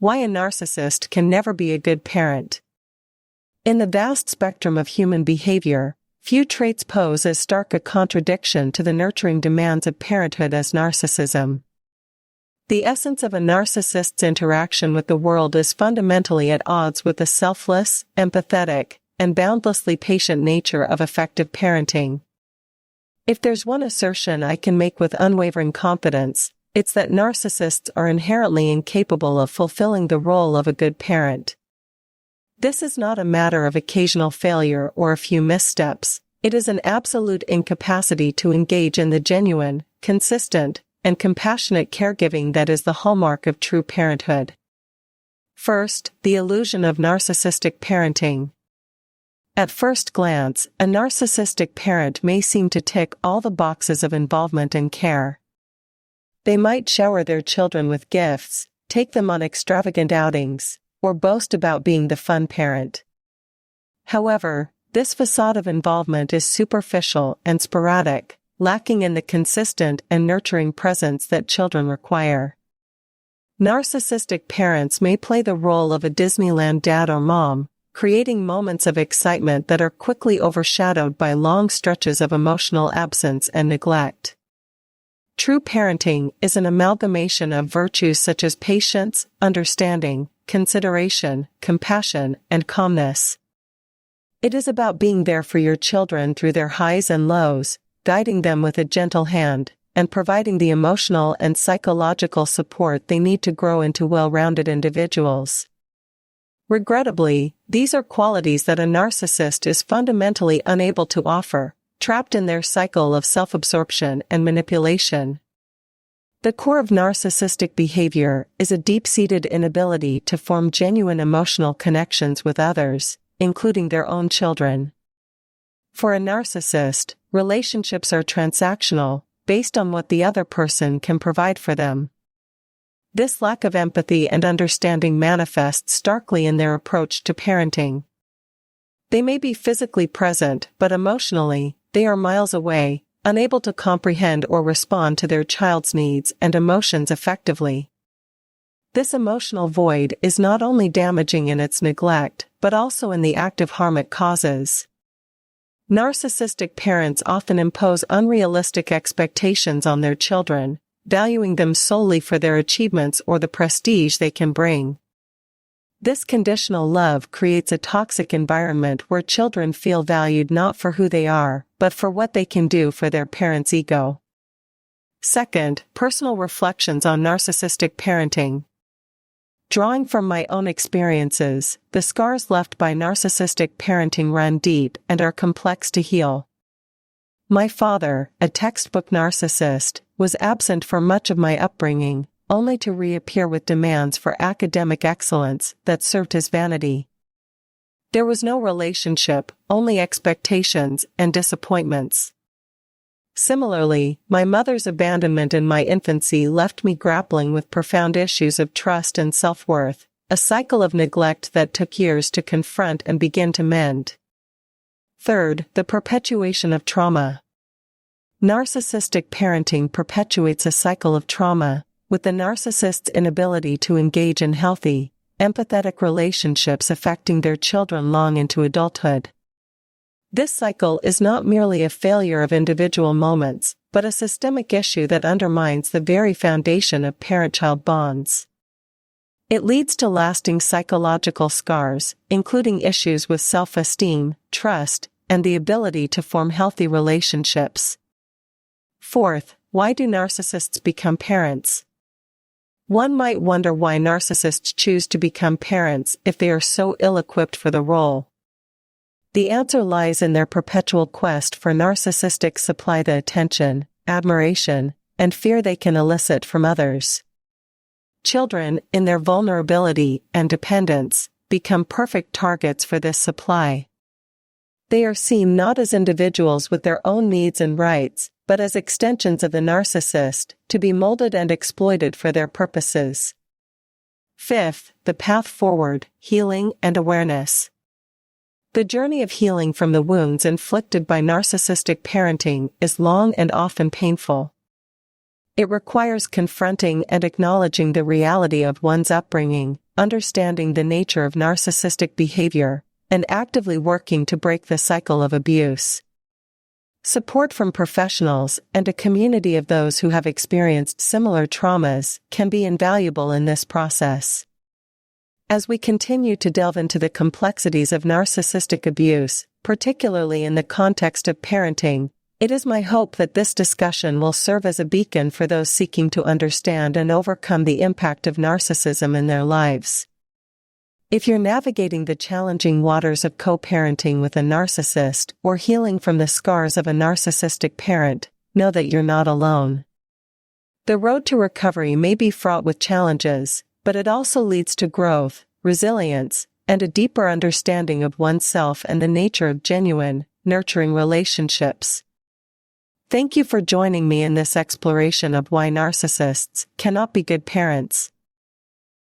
Why a narcissist can never be a good parent. In the vast spectrum of human behavior, few traits pose as stark a contradiction to the nurturing demands of parenthood as narcissism. The essence of a narcissist's interaction with the world is fundamentally at odds with the selfless, empathetic, and boundlessly patient nature of effective parenting. If there's one assertion I can make with unwavering confidence, it's that narcissists are inherently incapable of fulfilling the role of a good parent. This is not a matter of occasional failure or a few missteps, it is an absolute incapacity to engage in the genuine, consistent, and compassionate caregiving that is the hallmark of true parenthood. First, the illusion of narcissistic parenting. At first glance, a narcissistic parent may seem to tick all the boxes of involvement and care. They might shower their children with gifts, take them on extravagant outings, or boast about being the fun parent. However, this facade of involvement is superficial and sporadic, lacking in the consistent and nurturing presence that children require. Narcissistic parents may play the role of a Disneyland dad or mom, creating moments of excitement that are quickly overshadowed by long stretches of emotional absence and neglect. True parenting is an amalgamation of virtues such as patience, understanding, consideration, compassion, and calmness. It is about being there for your children through their highs and lows, guiding them with a gentle hand, and providing the emotional and psychological support they need to grow into well-rounded individuals. Regrettably, these are qualities that a narcissist is fundamentally unable to offer, trapped in their cycle of self-absorption and manipulation. The core of narcissistic behavior is a deep-seated inability to form genuine emotional connections with others, including their own children. For a narcissist, relationships are transactional, based on what the other person can provide for them. This lack of empathy and understanding manifests starkly in their approach to parenting. They may be physically present, but emotionally, they are miles away, unable to comprehend or respond to their child's needs and emotions effectively. This emotional void is not only damaging in its neglect, but also in the active harm it causes. Narcissistic parents often impose unrealistic expectations on their children, valuing them solely for their achievements or the prestige they can bring. This conditional love creates a toxic environment where children feel valued not for who they are, but for what they can do for their parents' ego. Second, personal reflections on narcissistic parenting. Drawing from my own experiences, the scars left by narcissistic parenting run deep and are complex to heal. My father, a textbook narcissist, was absent for much of my upbringing, only to reappear with demands for academic excellence that served his vanity. There was no relationship, only expectations and disappointments. Similarly, my mother's abandonment in my infancy left me grappling with profound issues of trust and self-worth, a cycle of neglect that took years to confront and begin to mend. Third, the perpetuation of trauma. Narcissistic parenting perpetuates a cycle of trauma, with the narcissist's inability to engage in healthy, empathetic relationships affecting their children long into adulthood. This cycle is not merely a failure of individual moments, but a systemic issue that undermines the very foundation of parent-child bonds. It leads to lasting psychological scars, including issues with self-esteem, trust, and the ability to form healthy relationships. Fourth, why do narcissists become parents? One might wonder why narcissists choose to become parents if they are so ill-equipped for the role. The answer lies in their perpetual quest for narcissistic supply the attention, admiration, and fear they can elicit from others. Children, in their vulnerability and dependence, become perfect targets for this supply. They are seen not as individuals with their own needs and rights, but as extensions of the narcissist, to be molded and exploited for their purposes. Fifth, the path forward, healing and awareness. The journey of healing from the wounds inflicted by narcissistic parenting is long and often painful. It requires confronting and acknowledging the reality of one's upbringing, understanding the nature of narcissistic behavior, and actively working to break the cycle of abuse. Support from professionals and a community of those who have experienced similar traumas can be invaluable in this process. As we continue to delve into the complexities of narcissistic abuse, particularly in the context of parenting, it is my hope that this discussion will serve as a beacon for those seeking to understand and overcome the impact of narcissism in their lives. If you're navigating the challenging waters of co-parenting with a narcissist or healing from the scars of a narcissistic parent, know that you're not alone. The road to recovery may be fraught with challenges, but it also leads to growth, resilience, and a deeper understanding of oneself and the nature of genuine, nurturing relationships. Thank you for joining me in this exploration of why narcissists cannot be good parents.